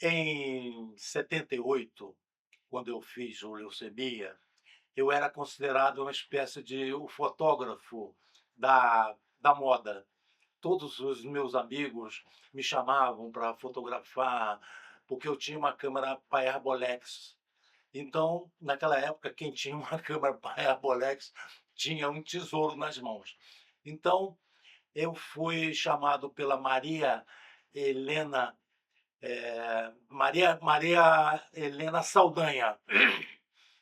Em 78, quando eu fiz o Leucemia, eu era considerado uma espécie de o fotógrafo da moda. Todos os meus amigos me chamavam para fotografar, porque eu tinha uma câmera Paerbolex. Então, naquela época, quem tinha uma câmera Paerbolex tinha um tesouro nas mãos. Então, eu fui chamado pela Helena Maria Helena Saldanha.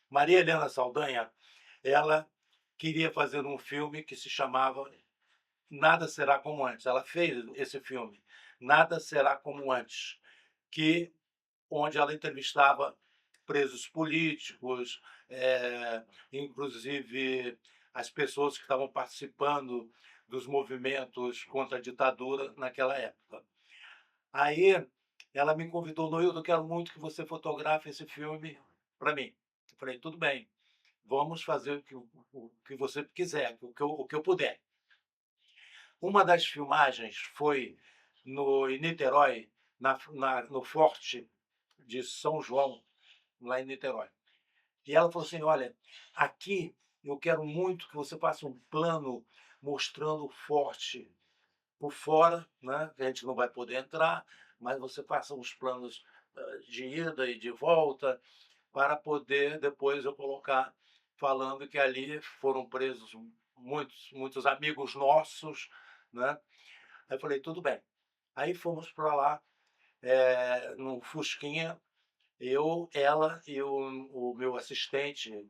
Maria Helena Saldanha, ela queria fazer um filme que se chamava Nada Será Como Antes. Ela fez esse filme, Nada Será Como Antes, que onde ela entrevistava presos políticos, inclusive as pessoas que estavam participando dos movimentos contra a ditadura naquela época. Aí ela me convidou: "Noildo, eu quero muito que você fotografe esse filme para mim". Eu falei: "Tudo bem, vamos fazer o que você quiser, o que eu puder". Uma das filmagens foi em Niterói, no Forte de São João, lá em Niterói. E ela falou assim: "Olha, aqui eu quero muito que você faça um plano mostrando o forte por fora, né, que a gente não vai poder entrar, mas você faça uns planos, de ida e de volta, para poder depois eu colocar falando que ali foram presos muitos amigos nossos, né". Aí eu falei: "Tudo bem". Aí fomos para lá, num fusquinha, eu, ela e o meu assistente,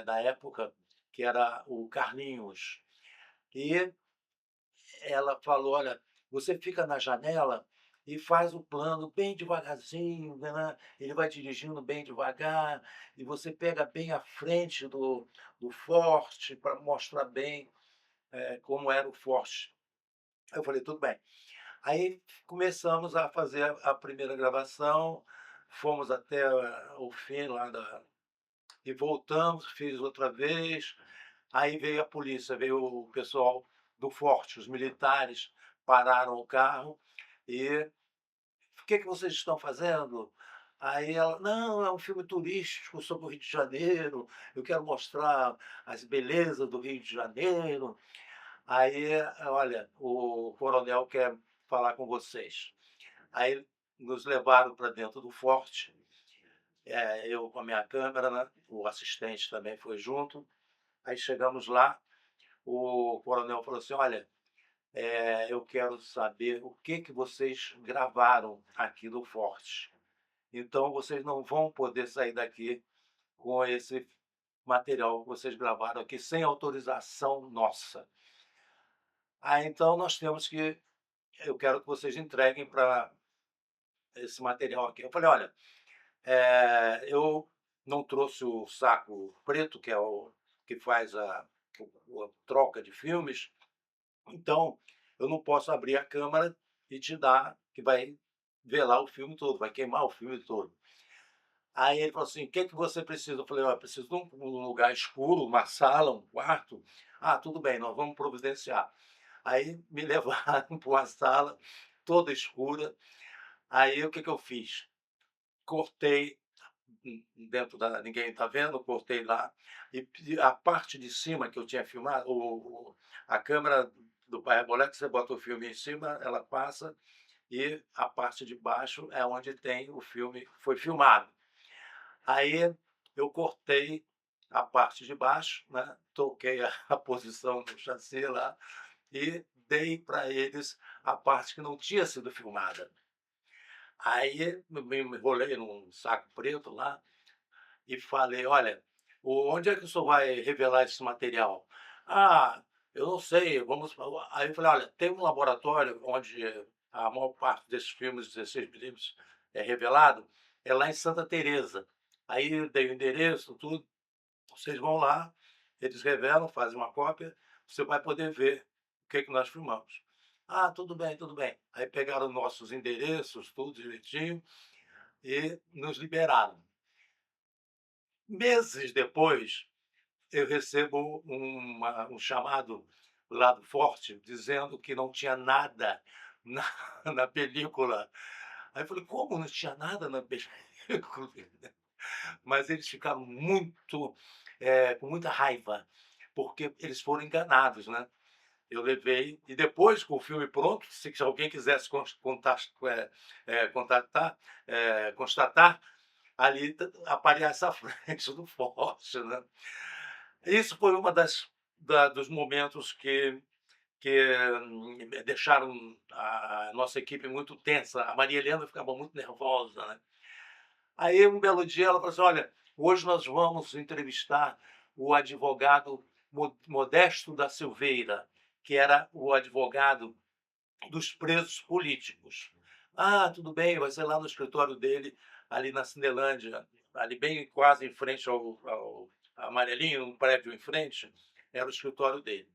na época, que era o Carlinhos. E ela falou: "Olha, você fica na janela e faz o plano bem devagarzinho, né, ele vai dirigindo bem devagar, e você pega bem a frente do forte para mostrar bem, como era o forte". Aí eu falei: "Tudo bem". Aí começamos a fazer a primeira gravação, fomos até o fim lá da e voltamos, fiz outra vez. Aí veio a polícia, veio o pessoal do forte, os militares pararam o carro e: "O que que vocês estão fazendo?". Aí ela: "Não, é um filme turístico sobre o Rio de Janeiro, eu quero mostrar as belezas do Rio de Janeiro". Aí: "Olha, o coronel quer falar com vocês". Aí nos levaram para dentro do forte, eu com a minha câmera, né, o assistente também foi junto. Aí chegamos lá, o coronel falou assim: "Olha, eu quero saber o que que vocês gravaram aqui no forte. Então vocês não vão poder sair daqui com esse material que vocês gravaram aqui sem autorização nossa. Então nós temos que eu quero que vocês entreguem para esse material aqui". Eu falei: "Olha, eu não trouxe o saco preto, que é o que faz a troca de filmes, então eu não posso abrir a câmera e te dar, que vai velar o filme todo, vai queimar o filme todo". Aí ele falou assim: "O que que você precisa?". Eu falei: "Olha, preciso de um lugar escuro, uma sala, um quarto". "Ah, tudo bem, nós vamos providenciar". Aí me levaram para uma sala toda escura. Aí o que que eu fiz? Cortei dentro da ninguém está vendo, cortei lá, e a parte de cima que eu tinha filmado, a câmera do Parábola, você bota o filme em cima, ela passa, e a parte de baixo é onde tem o filme que foi filmado. Aí eu cortei a parte de baixo, né, troquei a posição do chassi lá e dei para eles a parte que não tinha sido filmada. Aí me enrolei num saco preto lá e falei: "Olha, onde é que o senhor vai revelar esse material?". "Ah, eu não sei, vamos". Aí eu falei: "Olha, tem um laboratório onde a maior parte desses filmes 16 mm é revelado, é lá em Santa Teresa". Aí eu dei o endereço, tudo, "vocês vão lá, eles revelam, fazem uma cópia, você vai poder ver o que que nós filmamos". "Ah, tudo bem, tudo bem". Aí pegaram nossos endereços, tudo direitinho, e nos liberaram. Meses depois, eu recebo um chamado lá do forte, dizendo que não tinha nada na na película. Aí eu falei: "Como? Não tinha nada na película?" Mas eles ficaram muito, com muita raiva, porque eles foram enganados, né. Eu levei e depois, com o filme pronto, se alguém quisesse contatar, constatar, ali aparece à frente do Forte, né. Isso foi uma dos momentos que deixaram a nossa equipe muito tensa. A Maria Helena ficava muito nervosa, né. Aí, um belo dia, ela falou assim: "Olha, hoje nós vamos entrevistar o advogado Modesto da Silveira, que era o advogado dos presos políticos". "Ah, tudo bem, vai ser lá no escritório dele, ali na Cinelândia, ali bem quase em frente ao Amarelinho, um prédio em frente, era o escritório dele".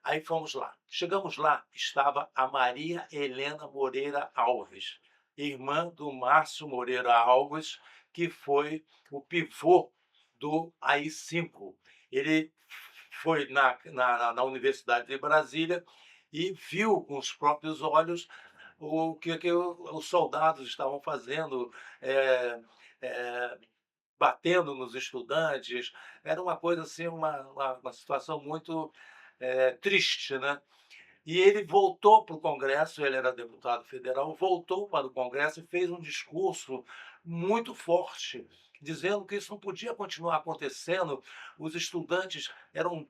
Aí fomos lá. Chegamos lá, estava a Maria Helena Moreira Alves, irmã do Márcio Moreira Alves, que foi o pivô do AI-5. Ele foi na Universidade de Brasília e viu com os próprios olhos o que os soldados estavam fazendo, eh eh, batendo nos estudantes. Era uma coisa assim, uma situação muito, triste, né. E ele voltou para o Congresso, ele era deputado federal, voltou para o Congresso e fez um discurso muito forte, dizendo que isso não podia continuar acontecendo. Os estudantes eram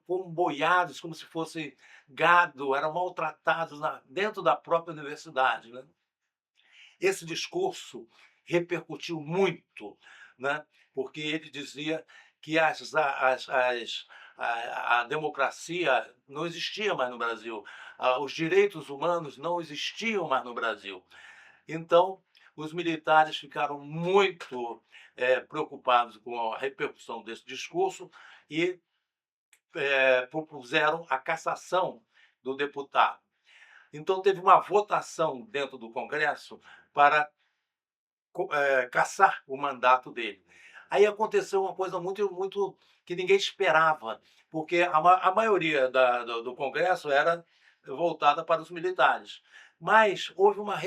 comboiados como se fossem gado, eram maltratados dentro da própria universidade, né. Esse discurso repercutiu muito, né, porque ele dizia que a democracia não existia mais no Brasil, os direitos humanos não existiam mais no Brasil. Então, os militares ficaram muito, preocupados com a repercussão desse discurso e, propuseram a cassação do deputado. Então teve uma votação dentro do Congresso para cassar o mandato dele. Aí aconteceu uma coisa muito que ninguém esperava, porque a maioria do Congresso era voltada para os militares. Mas houve uma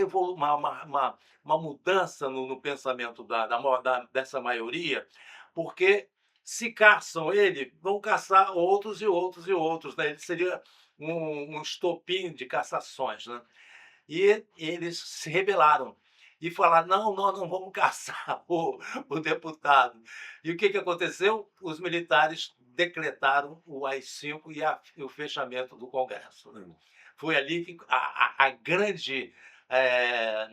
mudança no pensamento dessa maioria, porque se caçam ele, vão caçar outros e outros e outros, né? Ele seria um estopim de cassações, né? E eles se rebelaram e falaram: "Não, nós não vamos caçar o deputado". E o que aconteceu? Os militares decretaram o AI-5 e o fechamento do Congresso, né. Foi ali que a grande, eh,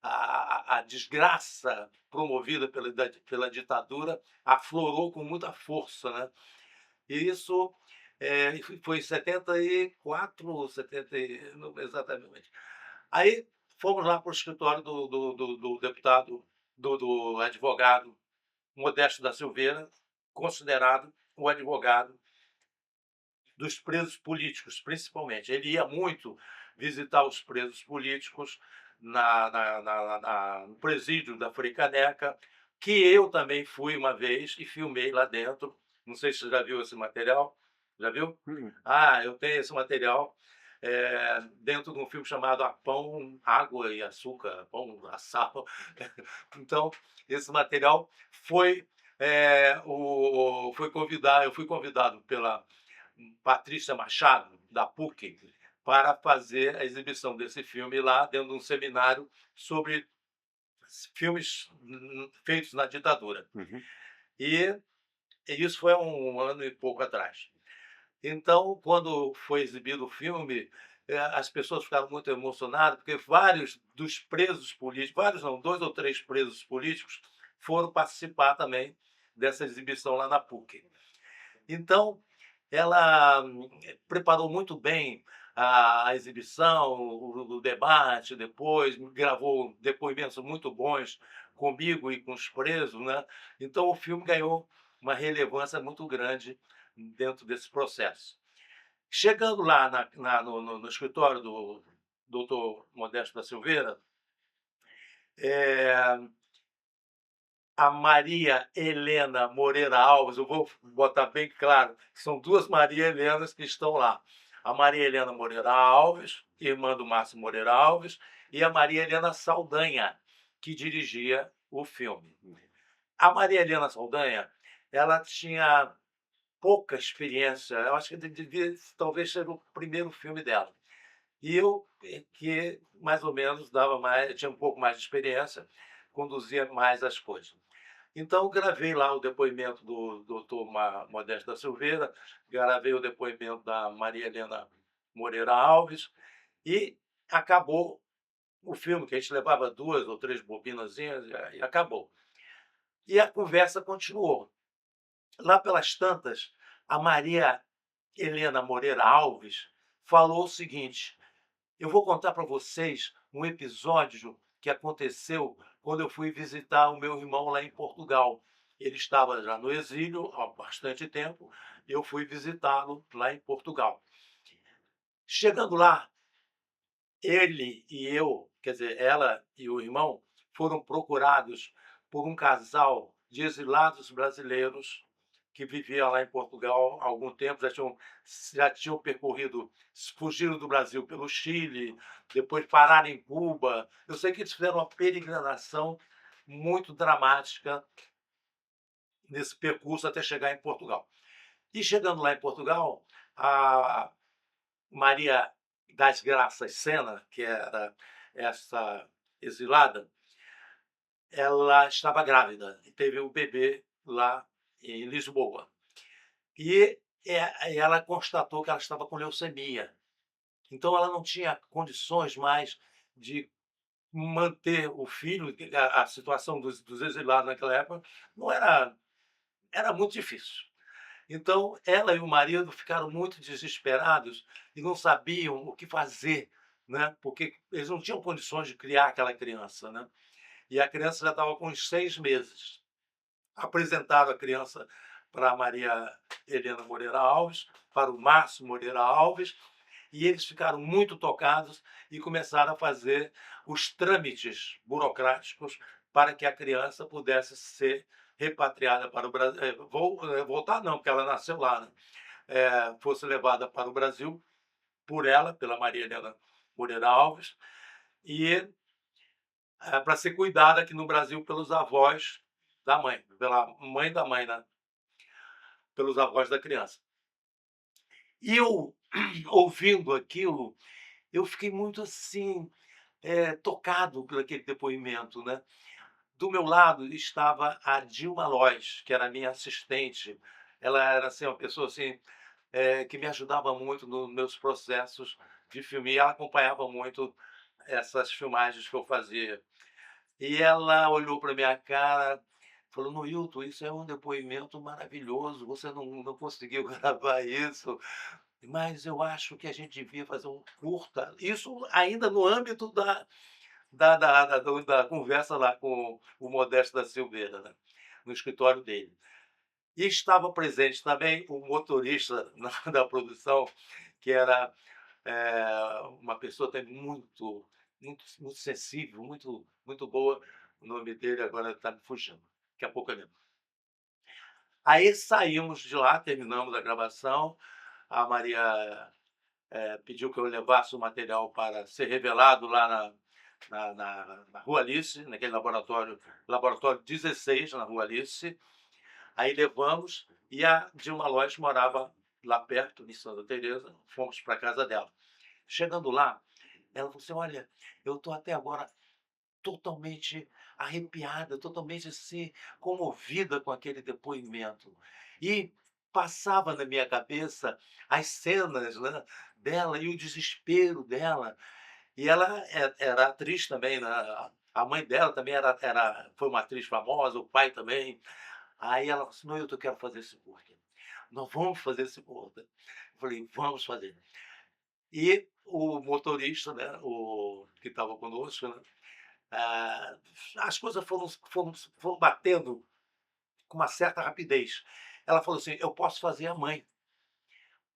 a desgraça promovida pela ditadura aflorou com muita força, né. E isso, foi em 74, 70 não exatamente. Aí fomos lá para o escritório do deputado, do advogado Modesto da Silveira, considerado o advogado dos presos políticos, principalmente. Ele ia muito visitar os presos políticos no presídio da Frei Caneca, que eu também fui uma vez e filmei lá dentro. Não sei se você já viu esse material. Já viu? Hum. Ah, eu tenho esse material, dentro de um filme chamado A Pão, Água e Açúcar, Pão, a Sal. Então, esse material foi, eu fui convidado pela Patrícia Machado, da PUC, para fazer a exibição desse filme lá, dentro de um seminário sobre filmes feitos na ditadura. Uhum. E isso foi há um ano e pouco atrás. Então, quando foi exibido o filme, as pessoas ficaram muito emocionadas, porque vários dos presos políticos, vários não, 2 ou 3 presos políticos foram participar também dessa exibição lá na PUC. Então, ela preparou muito bem a exibição, o debate depois, gravou depoimentos muito bons comigo e com os presos, né. Então o filme ganhou uma relevância muito grande dentro desse processo. Chegando lá no escritório do doutor Modesto da Silveira, eh a Maria Helena Moreira Alves, eu vou botar bem claro, são 2 Maria Helenas que estão lá. A Maria Helena Moreira Alves, irmã do Márcio Moreira Alves, e a Maria Helena Saldanha, que dirigia o filme. A Maria Helena Saldanha, ela tinha pouca experiência, eu acho que devia talvez ser o primeiro filme dela. E eu, que mais ou menos dava mais, tinha um pouco mais de experiência, conduzia mais as coisas. Então, gravei lá o depoimento do doutor Modesto da Silveira, gravei o depoimento da Maria Helena Moreira Alves, e acabou o filme, que a gente levava 2 ou 3 bobinazinhas e acabou. E a conversa continuou. Lá pelas tantas, a Maria Helena Moreira Alves falou o seguinte: eu vou contar para vocês um episódio que aconteceu quando eu fui visitar o meu irmão lá em Portugal. Ele estava já no exílio há bastante tempo, eu fui visitá-lo lá em Portugal. Chegando lá, ele e eu, quer dizer, ela e o irmão, foram procurados por um casal de exilados brasileiros que viviam lá em Portugal há algum tempo, já tinham percorrido, fugiram do Brasil pelo Chile, depois pararam em Cuba. Eu sei que eles fizeram uma peregrinação muito dramática nesse percurso até chegar em Portugal. E chegando lá em Portugal, a Maria das Graças Sena, que era essa exilada, ela estava grávida e teve um bebê lá em Lisboa. E ela constatou que ela estava com leucemia. Então ela não tinha condições mais de manter o filho. A situação dos exilados naquela época não era muito difícil. Então, ela e o marido ficaram muito desesperados e não sabiam o que fazer, né? Porque eles não tinham condições de criar aquela criança, né? E a criança já estava com uns 6 meses. Apresentaram a criança para a Maria Helena Moreira Alves, para o Márcio Moreira Alves, e eles ficaram muito tocados e começaram a fazer os trâmites burocráticos para que a criança pudesse ser repatriada para o Brasil. Voltar não, porque ela nasceu lá, né? Fosse levada para o Brasil por ela, pela Maria Helena Moreira Alves, e para ser cuidada aqui no Brasil pelos avós da mãe, pela mãe da mãe, né? Pelos avós da criança. E eu, ouvindo aquilo, eu fiquei muito assim, tocado por aquele depoimento, né? Do meu lado estava a Dilma Lois, que era minha assistente. Ela era assim, uma pessoa assim, que me ajudava muito nos meus processos de filme. E ela acompanhava muito essas filmagens que eu fazia. E ela olhou para minha cara, falou: Noilton, isso é um depoimento maravilhoso, você não conseguiu gravar isso, mas eu acho que a gente devia fazer um curta. Isso ainda no âmbito da conversa lá com o Modesto da Silveira, né? No escritório dele. E estava presente também o motorista da produção, que era uma pessoa também muito sensível, muito boa. O nome dele agora está me fugindo. Daqui a pouco eu lembro. Aí saímos de lá, terminamos a gravação. A Maria pediu que eu levasse o material para ser revelado lá na Rua Alice, naquele laboratório 16, na Rua Alice. Aí levamos, e a Dilma Lois morava lá perto, em Santa Teresa, fomos para a casa dela. Chegando lá, ela falou assim: olha, eu estou até agora totalmente arrepiada, totalmente assim, comovida com aquele depoimento. E passava na minha cabeça as cenas, né, dela e o desespero dela. E ela era atriz também, né? A mãe dela também foi uma atriz famosa, o pai também. Aí ela falou assim: Noilton, eu quero fazer esse curta. Nós vamos fazer esse curta. Eu falei: vamos fazer. E o motorista, né, o que estava conosco, né, ah, as coisas foram batendo com uma certa rapidez. Ela falou assim: eu posso fazer a mãe.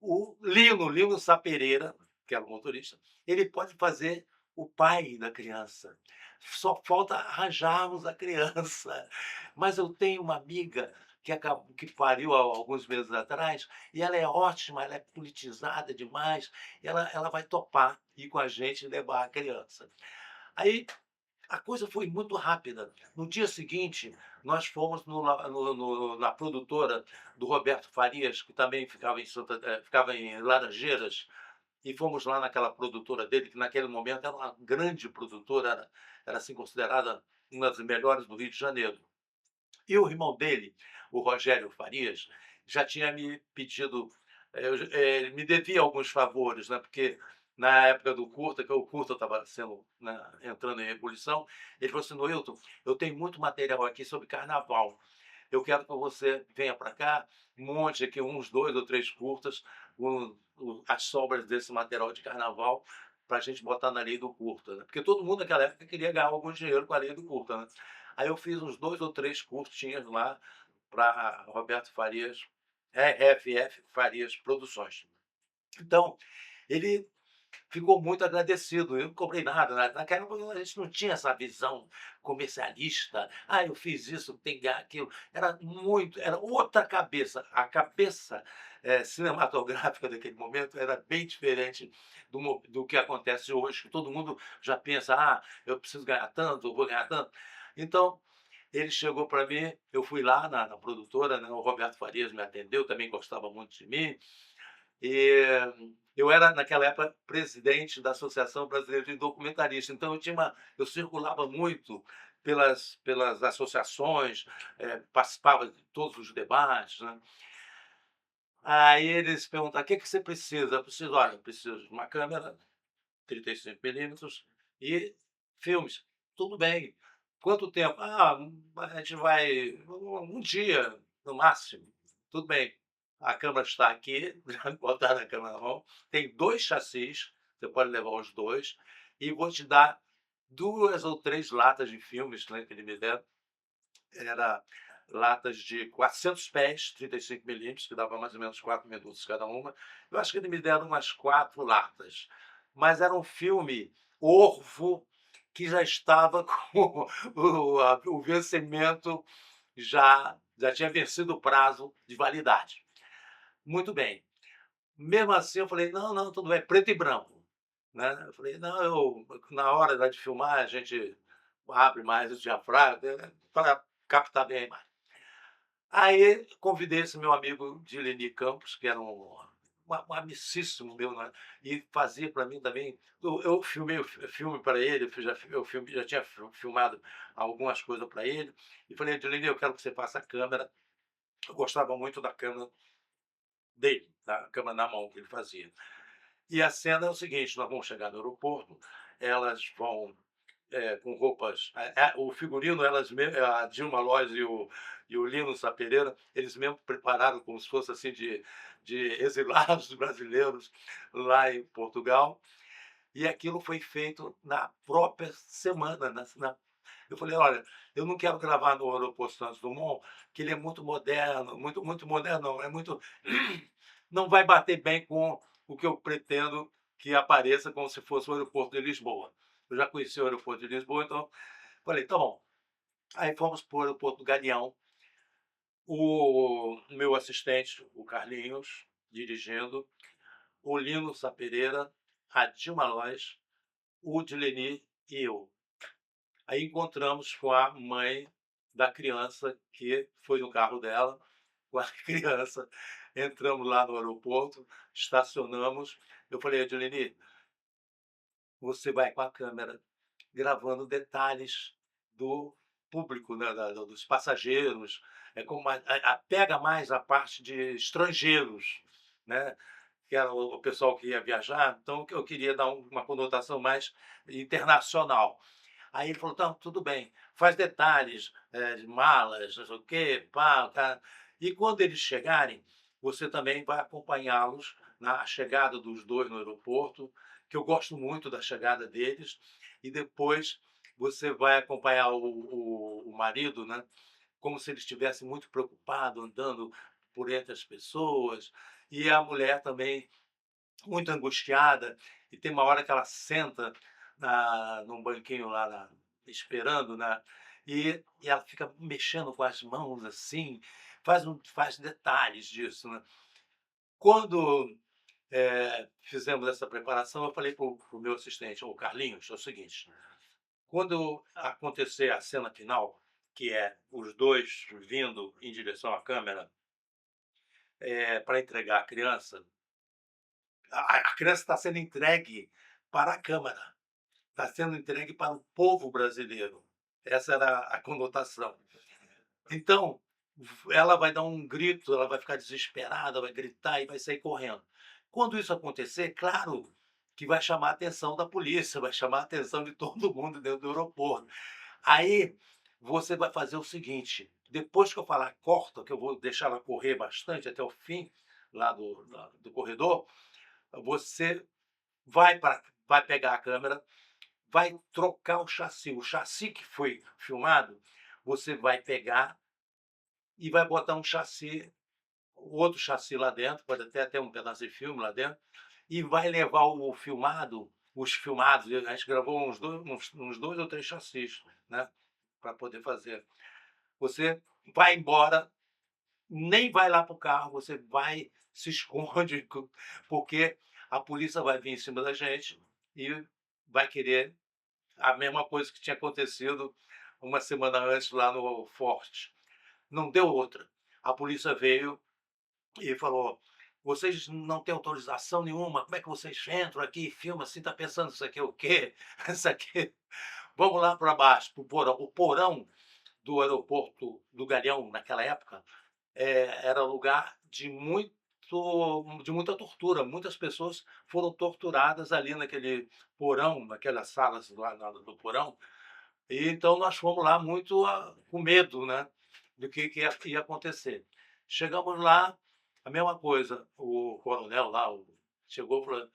O Lino Sá Pereira, que era o motorista, ele pode fazer o pai da criança. Só falta arranjarmos a criança. Mas eu tenho uma amiga que pariu há alguns meses atrás, e ela é ótima, ela é politizada demais, ela vai topar ir com a gente e levar a criança. Aí a coisa foi muito rápida. No dia seguinte, nós fomos na produtora do Roberto Farias, que também ficava em Laranjeiras, e fomos lá naquela produtora dele, que naquele momento era uma grande produtora, era assim considerada uma das melhores do Rio de Janeiro. E o irmão dele, o Rogério Farias, já tinha me pedido, ele me devia alguns favores, né? Porque na época do curta, que o curta estava sendo, né, entrando em ebulição, ele falou assim: Noilton, eu tenho muito material aqui sobre carnaval. Eu quero que você venha para cá, monte aqui uns 2 ou 3 curtas, as sobras desse material de carnaval, para a gente botar na lei do curta. Né? Porque todo mundo naquela época queria ganhar algum dinheiro com a lei do curta. Né? Aí eu fiz uns 2 ou 3 curtinhos lá para Roberto Farias, RFF Farias Produções. Então, ele ficou muito agradecido. Eu não comprei nada. Naquela época a gente não tinha essa visão comercialista. Ah, eu fiz isso, tem que ganhar aquilo. Era outra cabeça. A cabeça cinematográfica daquele momento era bem diferente do que acontece hoje, que todo mundo já pensa, ah, eu preciso ganhar tanto, eu vou ganhar tanto. Então, ele chegou para mim, eu fui lá na produtora, né, o Roberto Farias me atendeu, também gostava muito de mim, e eu era, naquela época, presidente da Associação Brasileira de Documentaristas, então eu circulava muito pelas associações, participava de todos os debates. Né? Aí eles perguntaram: o que, que você precisa? Eu preciso, olha, eu preciso de uma câmera 35 milímetros e filmes. Tudo bem. Quanto tempo? Ah, a gente vai um dia, no máximo. Tudo bem. A câmera está aqui, botaram a câmera na mão. Tem 2 chassis, você pode levar os 2, e vou te dar 2 ou 3 latas de filmes, né, que ele me deram. Era latas de 400 pés, 35 milímetros, que dava mais ou menos 4 minutos cada uma. Eu acho que ele me deram umas 4 latas. Mas era um filme Orvo, que já estava com o vencimento, já tinha vencido o prazo de validade. Muito bem. Mesmo assim, eu falei: não, não, tudo bem, preto e branco. Né? Eu falei: não, na hora de filmar, a gente abre mais o diafragma, né, para captar bem a imagem. Aí convidei esse meu amigo Dileni Campos, que era um amicíssimo meu, né? E fazia para mim também. Eu filmei o filme para ele, já tinha filmado algumas coisas para ele, e falei: Dileni, eu quero que você faça a câmera. Eu gostava muito da câmera dele, da câmera na mão que ele fazia. E a cena é o seguinte: nós vamos chegar no aeroporto, elas vão com roupas. O figurino, a Dilma Lois e o Lino Pereira, eles mesmo prepararam como se fosse assim de exilados brasileiros lá em Portugal. E aquilo foi feito na própria semana. Eu falei: olha, eu não quero gravar no aeroporto Santos Dumont, que ele é muito moderno, muito moderno, não, é muito. Não vai bater bem com o que eu pretendo que apareça como se fosse o aeroporto de Lisboa. Eu já conheci o aeroporto de Lisboa, então falei: tá bom. Aí fomos para o aeroporto do Galeão, o meu assistente, o Carlinhos, dirigindo, o Lino Pereira, a Dilma Lois, o Dileni e eu. Aí encontramos com a mãe da criança, que foi no carro dela, com a criança. Entramos lá no aeroporto, estacionamos. Eu falei: Dileni, você vai com a câmera gravando detalhes do público, né, dos passageiros, como pega mais a parte de estrangeiros, né, que era o pessoal que ia viajar, então eu queria dar uma conotação mais internacional. Aí ele falou: tá, tudo bem, faz detalhes, de malas, não sei o quê, pá, tá. E quando eles chegarem, você também vai acompanhá-los na chegada dos 2 no aeroporto, que eu gosto muito da chegada deles, e depois você vai acompanhar o marido, né, como se ele estivesse muito preocupado, andando por entre as pessoas, e a mulher também muito angustiada, e tem uma hora que ela senta num banquinho lá esperando, né? E ela fica mexendo com as mãos assim, faz detalhes disso. Né? Quando fizemos essa preparação, eu falei para o meu assistente, o Carlinhos, é o seguinte: Quando acontecer a cena final, que é os 2 vindo em direção à câmera, para entregar a criança, a criança está sendo entregue para a câmera, está sendo entregue para o povo brasileiro. Essa era a conotação. Então, ela vai dar um grito, ela vai ficar desesperada, vai gritar e vai sair correndo. Quando isso acontecer, claro que vai chamar a atenção da polícia, vai chamar a atenção de todo mundo dentro do aeroporto. Aí você vai fazer o seguinte: depois que eu falar corta, que eu vou deixar ela correr bastante até o fim lá do corredor, você vai pegar a câmera, vai trocar o chassi que foi filmado, você vai pegar e vai botar um chassi, outro chassi lá dentro, pode até ter um pedaço de filme lá dentro, e vai levar os filmados, a gente gravou uns 2 ou 3 chassis, né, para poder fazer. Você vai embora, nem vai lá para o carro, você vai, se esconde, porque a polícia vai vir em cima da gente e vai querer a mesma coisa que tinha acontecido uma semana antes lá no Forte. Não deu outra. A polícia veio e falou: vocês não têm autorização nenhuma, como é que vocês entram aqui e filmam assim? Está pensando isso aqui é o quê? Isso aqui. Vamos lá para baixo, para o porão. O porão do aeroporto do Galeão, naquela época, era lugar de muita tortura. Muitas pessoas foram torturadas ali naquele porão, naquelas salas lá do porão. E então nós fomos lá muito com medo, né, do que ia acontecer. Chegamos lá, a mesma coisa, o coronel lá chegou e falou: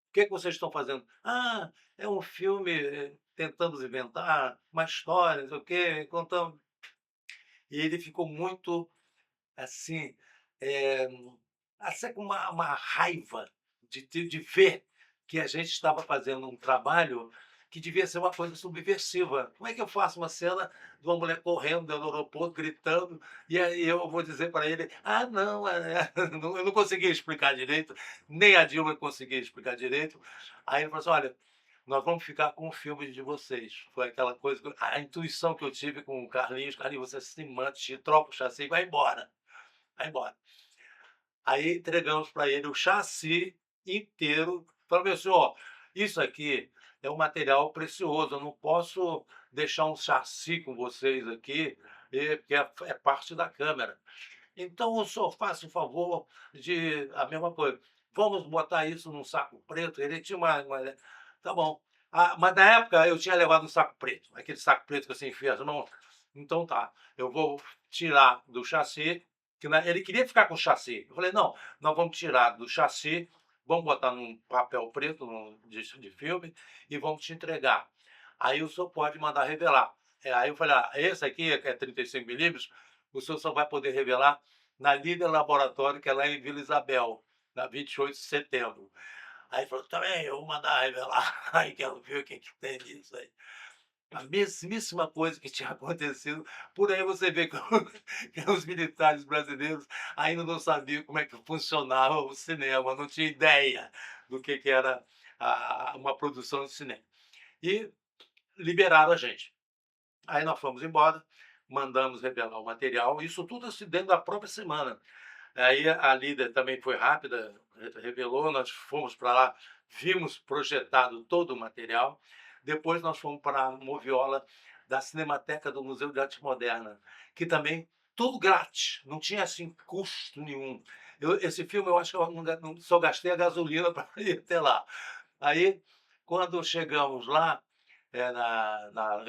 "O que que vocês estão fazendo?" "Ah, é um filme, tentamos inventar uma história, não sei o quê, contamos." E ele ficou muito, assim, eh, assim, com uma raiva de ver que a gente estava fazendo um trabalho que devia ser uma coisa subversiva. Como é que eu faço uma cena de uma mulher correndo dentro do aeroporto, gritando, e aí eu vou dizer para ele: "Ah, não, eu não conseguia explicar direito, nem a Dilma conseguia explicar direito." Aí ele falou assim: "Olha, nós vamos ficar com o filme de vocês." Foi aquela coisa, a intuição que eu tive com o Carlinhos: "Carlinhos, você se mante, troca o chassi e vai embora, vai embora." Aí entregamos para ele o chassi inteiro. Falei: "Meu senhor, isso aqui é um material precioso, eu não posso deixar um chassi com vocês aqui, porque é parte da câmera. Então o senhor faça o favor de a mesma coisa, vamos botar isso num saco preto." Ele tinha uma tá bom. Ah, mas na época eu tinha levado um saco preto, aquele saco preto que você enfia as mãos. Então tá, eu vou tirar do chassi, que ele queria ficar com o chassi. Eu falei: "Não, nós vamos tirar do chassi, vamos botar num papel preto, de filme, e vamos te entregar. Aí o senhor pode mandar revelar." Aí eu falei: "Ah, esse aqui, que é 35 milímetros, o senhor só vai poder revelar na Líder Laboratório, que é lá em Vila Isabel, na 28 de setembro." Aí ele falou: "Também, eu vou mandar revelar." Aí quero ver o que que tem nisso aí. A mesmíssima coisa que tinha acontecido. Por aí você vê que que os militares brasileiros ainda não sabiam como é que funcionava o cinema, não tinha ideia do que era uma produção de cinema. E liberaram a gente. Aí nós fomos embora, mandamos revelar o material, isso tudo assim dentro da própria semana. Aí a líder também foi rápida, revelou, nós fomos para lá, vimos projetado todo o material. Depois nós fomos para a moviola da Cinemateca do Museu de Arte Moderna, que também tudo grátis, não tinha assim custo nenhum. Esse filme eu acho que eu só gastei a gasolina para ir até lá. Aí, quando chegamos lá,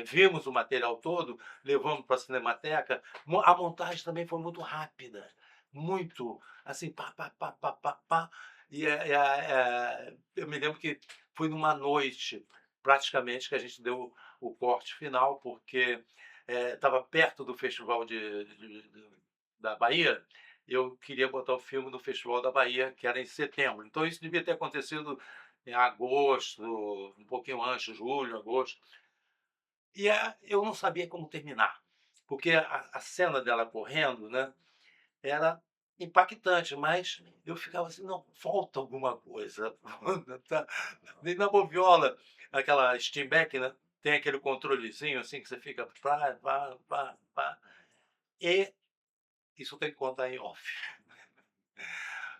vimos o material todo, levamos para a Cinemateca, a montagem também foi muito rápida, muito, assim, pá, pá, pá, pá, pá, pá. Eu me lembro que foi numa noite, praticamente, que a gente deu o corte final, porque estava perto do Festival da Bahia. Eu queria botar o filme no Festival da Bahia, que era em setembro. Então isso devia ter acontecido em agosto, um pouquinho antes, julho, agosto. E eu não sabia como terminar, porque a cena dela correndo, né, era impactante, mas eu ficava assim: "Não, falta alguma coisa". Tá, e na moviola, aquela Steinbeck, né, tem aquele controlezinho, assim, que você fica pá, pá, pá, pá, e isso tem que contar em off.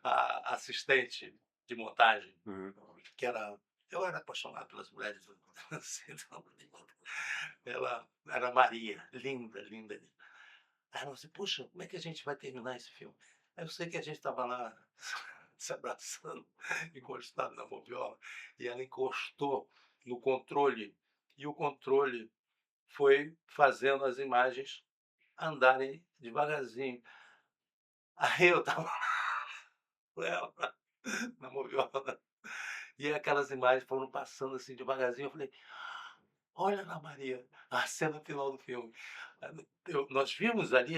A assistente de montagem, Uhum. que era eu era apaixonado pelas mulheres, assim, então, ela era Maria, linda, linda, linda. Aí ela falou assim: "Puxa, como é que a gente vai terminar esse filme?". Aí eu sei que a gente estava lá se abraçando, encostado na moviola, e ela encostou no controle, e o controle foi fazendo as imagens andarem devagarzinho. Aí eu estava com ela na moviola, e aquelas imagens foram passando, assim, devagarzinho, eu falei: "Olha, Ana Maria, a cena final do filme". Nós vimos ali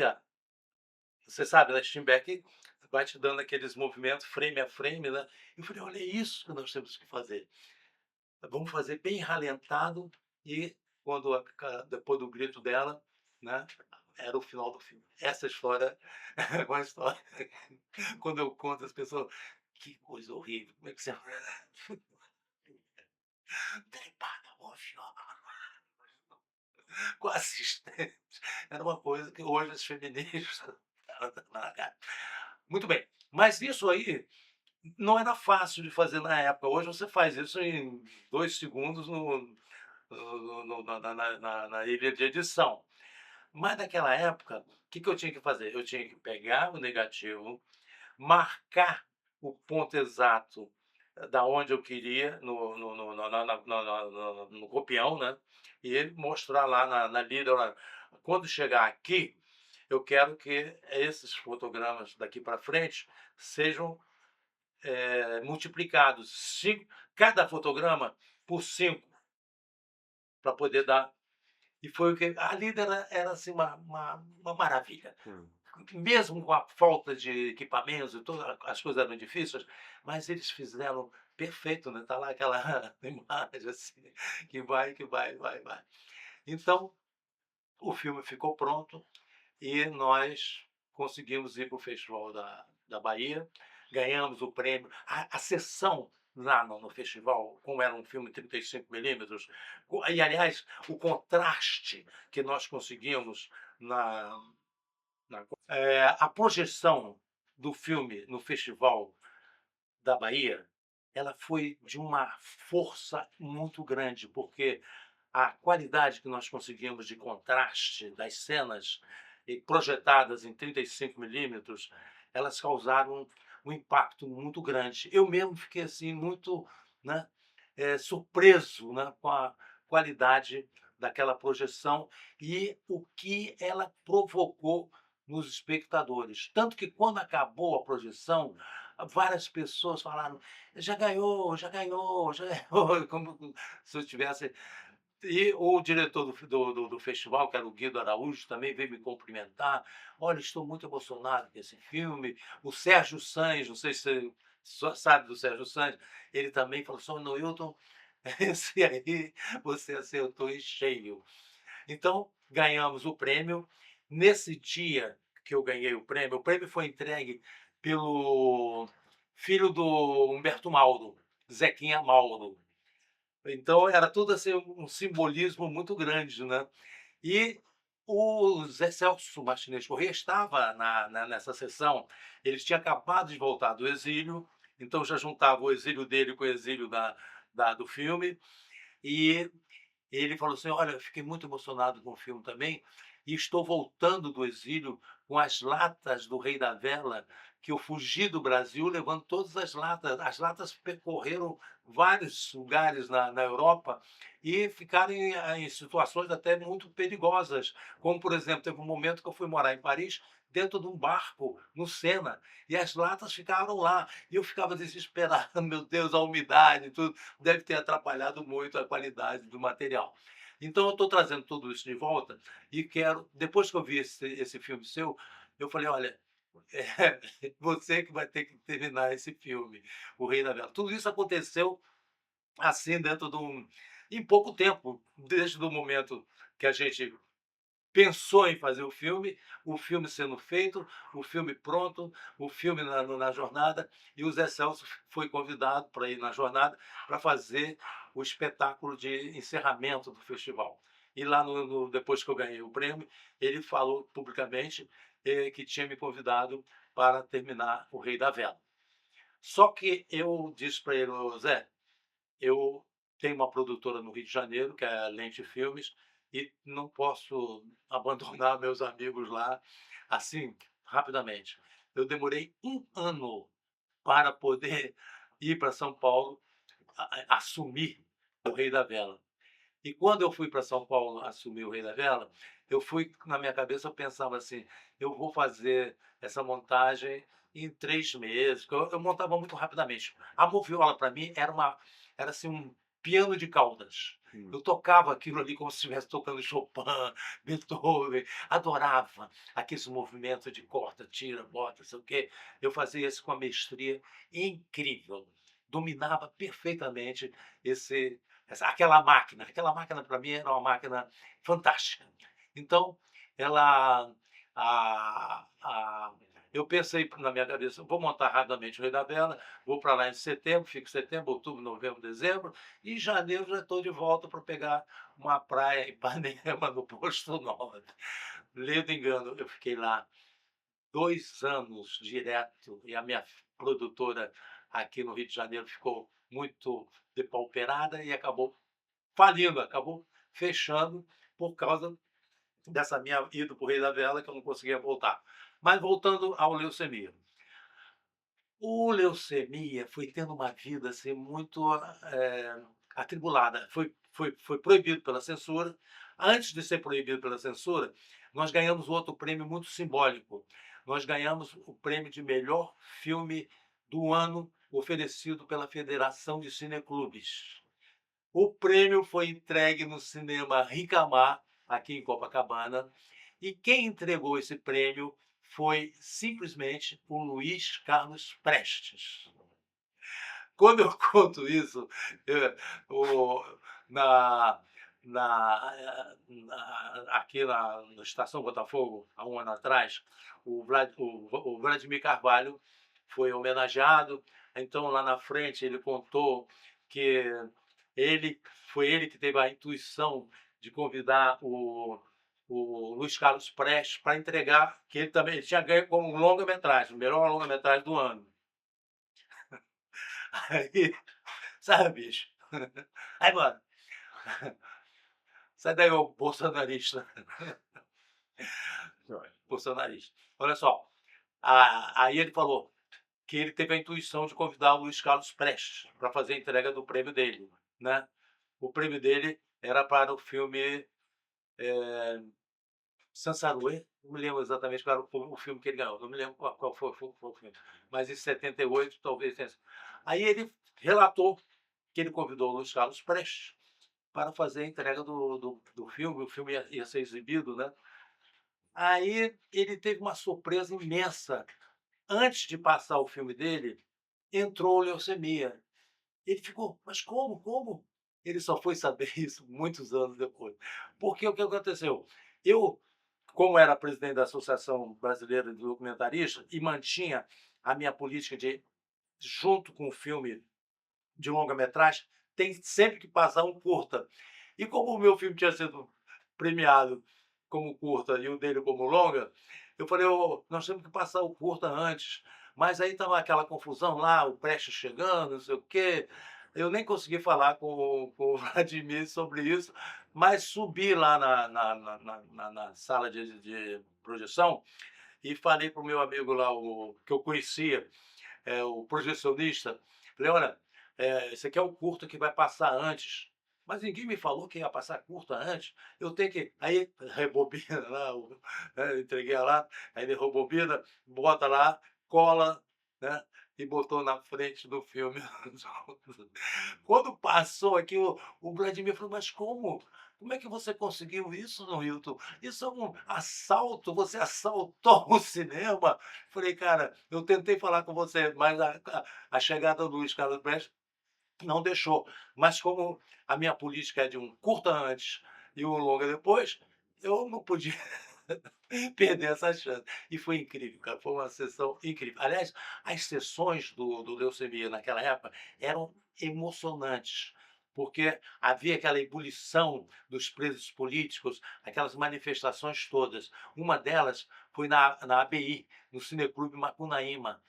você sabe, né, Steinbeck vai te dando aqueles movimentos frame a frame, né. Eu falei: "Olha, é isso que nós temos que fazer. Vamos fazer bem ralentado", e quando depois do grito dela, né, era o final do filme. Essa história é uma história quando eu conto as pessoas: "Que coisa horrível, como é que você trepada, com assistente". Era uma coisa que hoje as feministas muito bem, mas isso aí não era fácil de fazer na época. Hoje você faz isso em 2 segundos na ilha de edição. Mas naquela época, o que que eu tinha que fazer? Eu tinha que pegar o negativo, marcar o ponto exato da onde eu queria no copião, né, e mostrar lá na lida, olha, quando chegar aqui, eu quero que esses fotogramas daqui para frente sejam multiplicados cada fotograma por 5 para poder dar. E foi o que a Lida era assim uma maravilha. Hum. Mesmo com a falta de equipamentos e todas as coisas eram difíceis, mas eles fizeram perfeito, né, tá lá aquela imagem assim, que vai, que vai, vai, vai. Então, o filme ficou pronto e nós conseguimos ir para o festival da Bahia, ganhamos o prêmio. A sessão lá no festival, como era um filme 35 milímetros, e aliás, o contraste que nós conseguimos na a projeção do filme no festival da Bahia, ela foi de uma força muito grande, porque a qualidade que nós conseguimos de contraste das cenas projetadas em 35 milímetros, elas causaram um impacto muito grande. Eu mesmo fiquei assim muito, né, surpreso, né, com a qualidade daquela projeção e o que ela provocou nos espectadores. Tanto que quando acabou a projeção, várias pessoas falaram: "Já ganhou, já ganhou, já ganhou", como se eu tivesse e o diretor do festival, que era o Guido Araújo, também veio me cumprimentar: "Olha, estou muito emocionado com esse filme". O Sérgio Sanz, não sei se você sabe do Sérgio Sanz, ele também falou assim: "Ô, Noilton, esse aí você acertou em cheio". Então, ganhamos o prêmio. Nesse dia que eu ganhei o prêmio foi entregue pelo filho do Humberto Mauro, Zequinha Mauro. Então era tudo assim um simbolismo muito grande, né. E o Zé Celso Martinez Corrêa estava nessa sessão, ele tinha acabado de voltar do exílio, então já juntava o exílio dele com o exílio do filme, e ele falou assim: "Olha, eu fiquei muito emocionado com o filme também, e estou voltando do exílio com as latas do Rei da Vela, que eu fugi do Brasil levando todas as latas. As latas percorreram vários lugares na Europa e ficaram em situações até muito perigosas, como, por exemplo, teve um momento que eu fui morar em Paris, dentro de um barco, no Sena, e as latas ficaram lá, e eu ficava desesperado, meu Deus, a umidade e tudo deve ter atrapalhado muito a qualidade do material. Então eu estou trazendo tudo isso de volta e quero, depois que eu vi esse filme seu, eu falei, olha, você que vai ter que terminar esse filme, O Rei da Vela. Tudo isso aconteceu assim dentro de um, em pouco tempo, desde o momento que a gente pensou em fazer o filme sendo feito, o filme pronto, o filme na jornada, e o Zé Celso foi convidado para ir na jornada para fazer o espetáculo de encerramento do festival. E lá, depois que eu ganhei o prêmio, ele falou publicamente que tinha me convidado para terminar O Rei da Vela. Só que eu disse para ele: "Ô Zé, eu tenho uma produtora no Rio de Janeiro, que é a Lente Filmes, e não posso abandonar meus amigos lá assim, rapidamente". Eu demorei 1 ano para poder ir para São Paulo assumir o Rei da Vela. E quando eu fui para São Paulo assumir o Rei da Vela, eu fui, na minha cabeça, eu pensava assim: eu vou fazer essa montagem em 3 meses, porque eu montava muito rapidamente. A moviola, para mim, era assim, um piano de caudas. Eu tocava aquilo ali como se estivesse tocando Chopin, Beethoven, adorava aqueles movimentos de corta, tira, bota, não sei o quê. Eu fazia isso com uma mestria incrível. Dominava perfeitamente esse aquela máquina para mim era uma máquina fantástica. Então, ela, eu pensei na minha cabeça, vou montar rapidamente o Rei da Vela, vou para lá em setembro, fico setembro, outubro, novembro, dezembro, e em janeiro já estou de volta para pegar uma praia em Ipanema, no Posto 9. Ledo engano, eu fiquei lá 2 anos direto, e a minha produtora aqui no Rio de Janeiro ficou muito depauperada e acabou falindo, acabou fechando por causa dessa minha ida para o Rei da Vela, que eu não conseguia voltar. Mas voltando ao Leucemia. O Leucemia foi tendo uma vida assim, muito atribulada. Foi proibido pela censura. Antes de ser proibido pela censura, nós ganhamos outro prêmio muito simbólico. Nós ganhamos o prêmio de melhor filme do ano, oferecido pela Federação de Cineclubes. O prêmio foi entregue no cinema Ricamar, aqui em Copacabana, e quem entregou esse prêmio foi simplesmente o Luiz Carlos Prestes. Quando eu conto isso, eu, o, na, aqui na Estação Botafogo, há 1 ano atrás, o Vladimir Carvalho foi homenageado. Então, lá na frente, ele contou que ele foi ele que teve a intuição de convidar o Luiz Carlos Prestes para entregar, que ele tinha ganho como longa-metragem, o melhor longa-metragem do ano. Aí, sabe, bicho? Aí, mano, sai daí, ô bolsonarista. Bolsonarista. Olha só, aí ele falou que ele teve a intuição de convidar o Luiz Carlos Prestes para fazer a entrega do prêmio dele, né? O prêmio dele era para o filme Sansaruê, não me lembro exatamente qual era o filme que ele ganhou, não me lembro qual foi o filme, mas em 78 talvez tenha sido. Aí ele relatou que ele convidou o Luiz Carlos Prestes para fazer a entrega do filme, o filme ia ser exibido, né? Aí ele teve uma surpresa imensa. Antes de passar o filme dele, entrou leucemia. Ele ficou, mas como? Como? Ele só foi saber isso muitos anos depois. Porque o que aconteceu? Eu, como era presidente da Associação Brasileira de Documentaristas e mantinha a minha política de, junto com o filme de longa-metragem, tem sempre que passar um curta. E como o meu filme tinha sido premiado como curta e o dele como longa, eu falei: "Ô, nós temos que passar o curta antes". Mas aí estava aquela confusão lá, o Prestes chegando, não sei o quê. Eu nem consegui falar com o Vladimir sobre isso, mas subi lá na sala de projeção e falei para o meu amigo lá, o que eu conhecia, o projecionista. Falei: "Olha, esse aqui é o curta que vai passar antes". Mas ninguém me falou que ia passar curta antes. Eu tenho que. Aí rebobina lá, entreguei lá, aí ele rebobina, bota lá, cola, né? E botou na frente do filme. Quando passou aqui, o Vladimir falou: "Mas como? Como é que você conseguiu isso no YouTube? Isso é um assalto, você assaltou o cinema". Falei: "Cara, eu tentei falar com você, mas a chegada do Luiz Carlos Prestes não deixou. Mas como a minha política é de um curta antes e um longa depois, eu não podia perder essa chance. E foi incrível, cara, foi uma sessão incrível. Aliás, as sessões do Leucemia naquela época eram emocionantes, porque havia aquela ebulição dos presos políticos, aquelas manifestações todas. Uma delas foi na ABI, no Cineclube Macunaíma.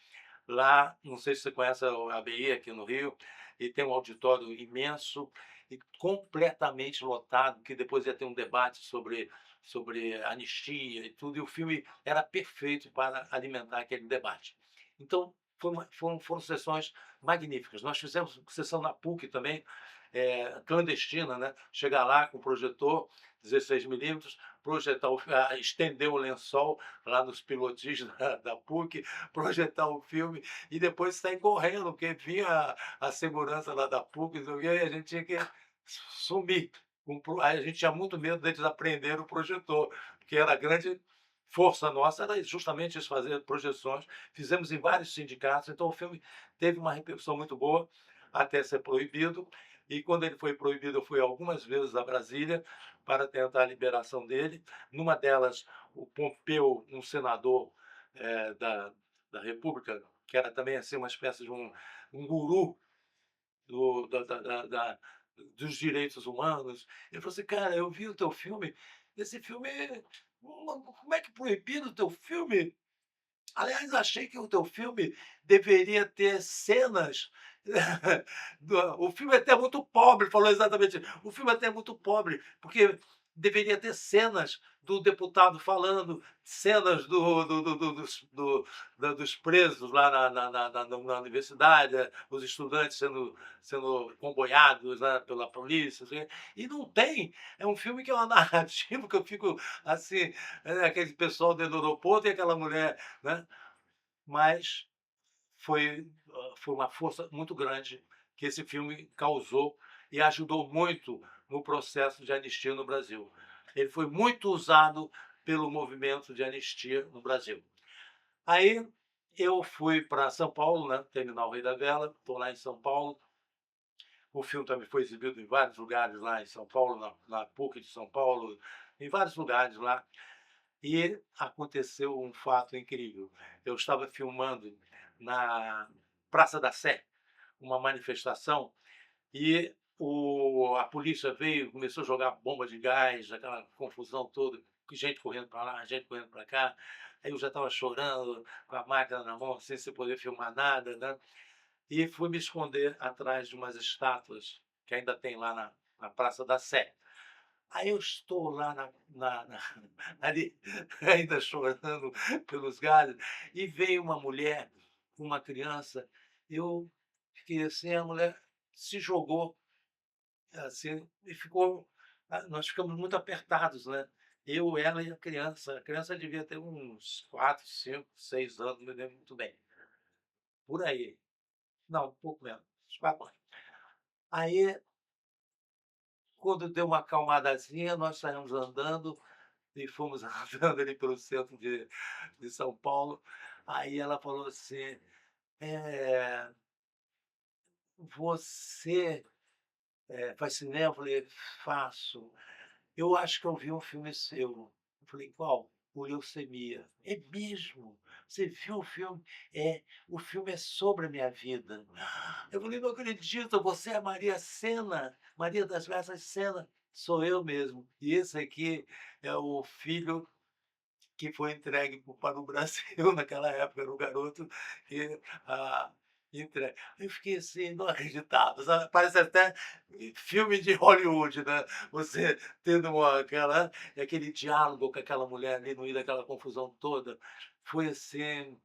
Lá, não sei se você conhece a ABI aqui no Rio, e tem um auditório imenso e completamente lotado, que depois ia ter um debate sobre anistia e tudo, e o filme era perfeito para alimentar aquele debate. Então, foram sessões magníficas. Nós fizemos sessão na PUC também, clandestina, né? Chegar lá com o projetor 16 mm, projetar, estender o lençol lá nos pilotis da PUC, projetar o filme e depois sair correndo, porque vinha a segurança lá da PUC, e a gente tinha que sumir. Aí a gente tinha muito medo deles apreenderem o projetor, porque era a grande força nossa, era justamente isso, fazer projeções. Fizemos em vários sindicatos, então o filme teve uma repercussão muito boa, até ser proibido. E quando ele foi proibido, eu fui algumas vezes a Brasília para tentar a liberação dele. Numa delas, o Pompeu, um senador da República, que era também assim uma espécie de um guru dos direitos humanos. Ele falou assim, cara, eu vi o teu filme, esse filme, como é que proibiram o teu filme? Aliás, achei que o teu filme deveria ter cenas. O filme é até muito pobre, falou exatamente. O filme é até muito pobre, porque deveria ter cenas do deputado falando, cenas dos presos lá na universidade, os estudantes sendo comboiados, né, pela polícia. Assim. E não tem. É um filme que é uma narrativa que eu fico assim, aquele pessoal dentro do aeroporto e aquela mulher, né? Mas foi uma força muito grande que esse filme causou e ajudou muito no processo de anistia no Brasil. Ele foi muito usado pelo movimento de anistia no Brasil. Aí eu fui para São Paulo, né, terminar o Rei da Vela, estou lá em São Paulo. O filme também foi exibido em vários lugares lá em São Paulo, na PUC de São Paulo, em vários lugares lá. E aconteceu um fato incrível. Eu estava filmando na Praça da Sé, uma manifestação, e a polícia veio, começou a jogar bomba de gás, aquela confusão toda, gente correndo para lá, gente correndo para cá. Aí eu já estava chorando, com a máquina na mão, sem se poder filmar nada, né? E fui me esconder atrás de umas estátuas que ainda tem lá na Praça da Sé. Aí eu estou lá ali, ainda chorando pelos galhos, e veio uma mulher com uma criança. Eu fiquei assim, a mulher se jogou assim e ficou. Nós ficamos muito apertados, né? Eu, ela e a criança. A criança devia ter uns 4, 5, 6 anos, não me lembro muito bem. Por aí. Não, um pouco menos, uns 4 anos. Aí, quando deu uma acalmadazinha, nós saímos andando e fomos andando ali pelo centro de São Paulo. Aí ela falou assim: é, Você faz cinema? Eu falei: Faço. Eu acho que eu vi um filme seu. Eu falei: Qual? O Leucemia. É mesmo? Você viu o filme? É, o filme é sobre a minha vida. Eu falei: Não acredito, você é Maria Sena, Maria das Graças Sena. Sou eu mesmo. E esse aqui é o filho que foi entregue para o Brasil naquela época, era um garoto que entregue. Eu fiquei assim, não acreditava, sabe? Parece até filme de Hollywood, né? Você tendo aquele diálogo com aquela mulher ali no meio daquela confusão toda, foi assim,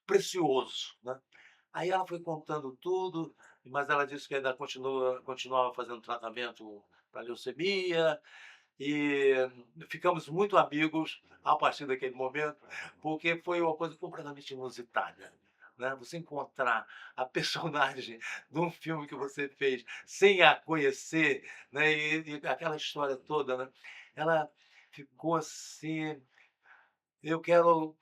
precioso, né? Aí ela foi contando tudo, mas ela disse que ainda continuava fazendo tratamento para leucemia, e ficamos muito amigos a partir daquele momento, porque foi uma coisa completamente inusitada. Né? Você encontrar a personagem de um filme que você fez sem a conhecer, né? E aquela história toda, né? Ela ficou assim. Eu quero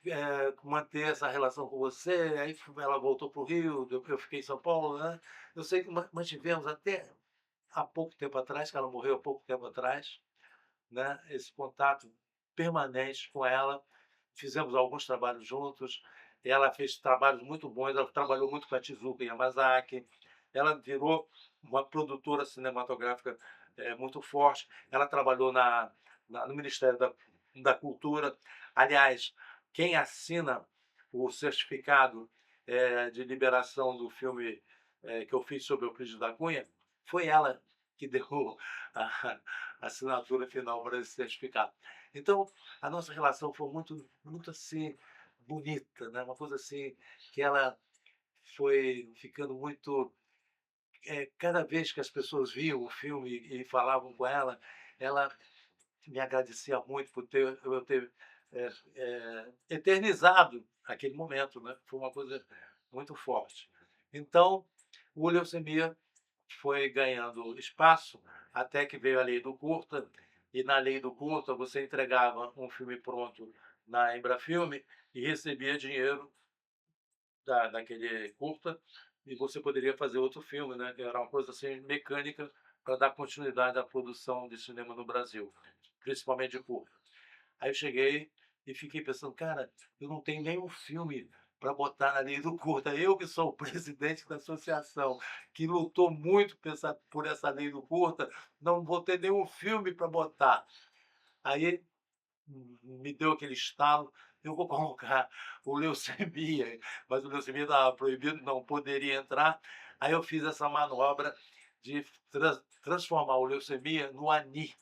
manter essa relação com você. Aí ela voltou para o Rio, eu fiquei em São Paulo. Né? Eu sei que mantivemos até há pouco tempo atrás, que ela morreu há pouco tempo atrás, né, esse contato permanente com ela. Fizemos alguns trabalhos juntos, ela fez trabalhos muito bons, ela trabalhou muito com a Tezuka Yamazaki, ela virou uma produtora cinematográfica, muito forte, ela trabalhou no Ministério da Cultura. Aliás, quem assina o certificado, de liberação do filme, que eu fiz sobre Euclides da Cunha, foi ela que deu a assinatura final para esse certificado. Então, a nossa relação foi muito assim, bonita, né? Uma coisa assim, que ela foi ficando muito. Cada vez que as pessoas viam o filme e falavam com ela me agradecia muito por eu ter eternizado aquele momento, né? Foi uma coisa muito forte. Então, o Leucemia foi ganhando espaço até que veio a lei do curta, e na lei do curta você entregava um filme pronto na Embrafilme e recebia dinheiro daquele curta, e você poderia fazer outro filme, né? Era uma coisa assim mecânica para dar continuidade à produção de cinema no Brasil, principalmente de curta. Aí eu cheguei e fiquei pensando, cara, eu não tenho nenhum filme para botar na lei do curta. Eu que sou o presidente da associação, que lutou muito por essa lei do curta, não vou ter nenhum filme para botar. Aí me deu aquele estalo, eu vou colocar o Leucemia, mas o Leucemia estava proibido, não poderia entrar. Aí eu fiz essa manobra de transformar o Leucemia no Ani.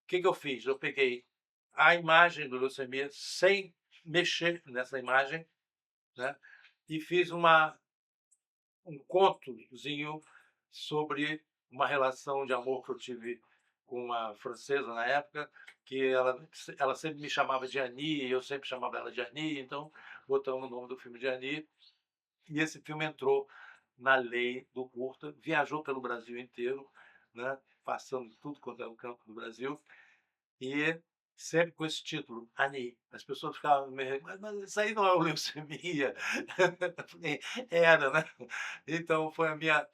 O que eu fiz? Eu peguei a imagem do Leucemia sem mexer nessa imagem, né? E fiz um contozinho sobre uma relação de amor que eu tive com uma francesa na época, que ela sempre me chamava de Annie, e eu sempre chamava ela de Annie, então botamos o nome do filme de Annie, e esse filme entrou na lei do curta, viajou pelo Brasil inteiro, né, passando tudo quanto é o campo do Brasil, e sempre com esse título, Ani. As pessoas ficavam meio, mas isso aí não é o leucemia. Eu falei, era, né? Então foi a minha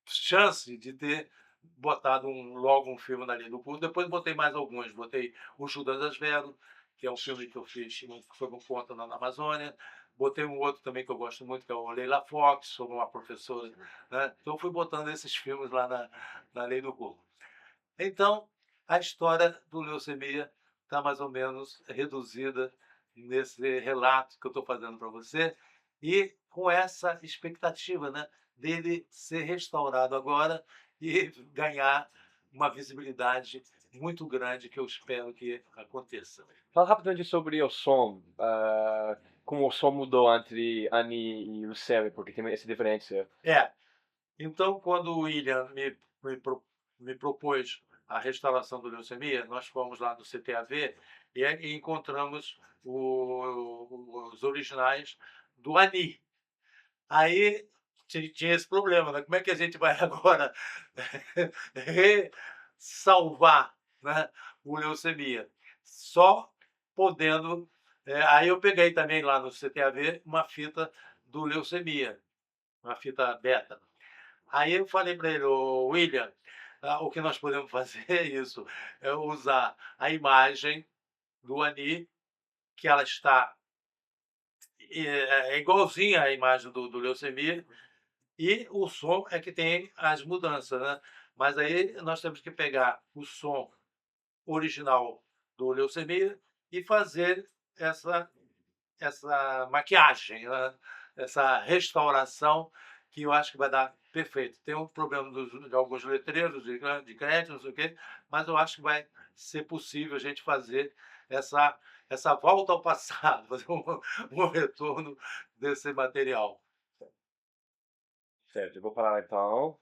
chance de ter botado logo um filme na linha do curso. Depois botei mais alguns. Botei o Judas das Vero, que é um filme que eu fiz, que foi com conta na Amazônia. Botei um outro também que eu gosto muito, que é o Leila Fox, sobre uma professora. Né? Então fui botando esses filmes lá na lei do curso. Então, a história do Leucemia está mais ou menos reduzida nesse relato que eu estou fazendo para você, e com essa expectativa, né, dele ser restaurado agora e ganhar uma visibilidade muito grande, que eu espero que aconteça. Fala rapidamente sobre o som, como o som mudou entre Annie e Luciano, porque tem essa diferença. É, então, quando o William me propôs a restauração do Leucemia, nós fomos lá no CTAV e encontramos os originais do Ani. Aí tinha esse problema, né? Como é que a gente vai agora salvar, né, o Leucemia? Só podendo. Aí eu peguei também lá no CTAV uma fita do Leucemia, uma fita beta. Aí eu falei para ele, ô William, o que nós podemos fazer é isso, é usar a imagem do Ani, que ela está igualzinha à imagem do Leucemia, e o som é que tem as mudanças, né? Mas aí nós temos que pegar o som original do Leucemia e fazer essa maquiagem, né? Essa restauração, que eu acho que vai dar perfeito. Tem um problema de alguns letreiros de crédito, não sei o quê, mas eu acho que vai ser possível a gente fazer essa, essa volta ao passado, fazer um retorno desse material. Certo, eu vou parar então.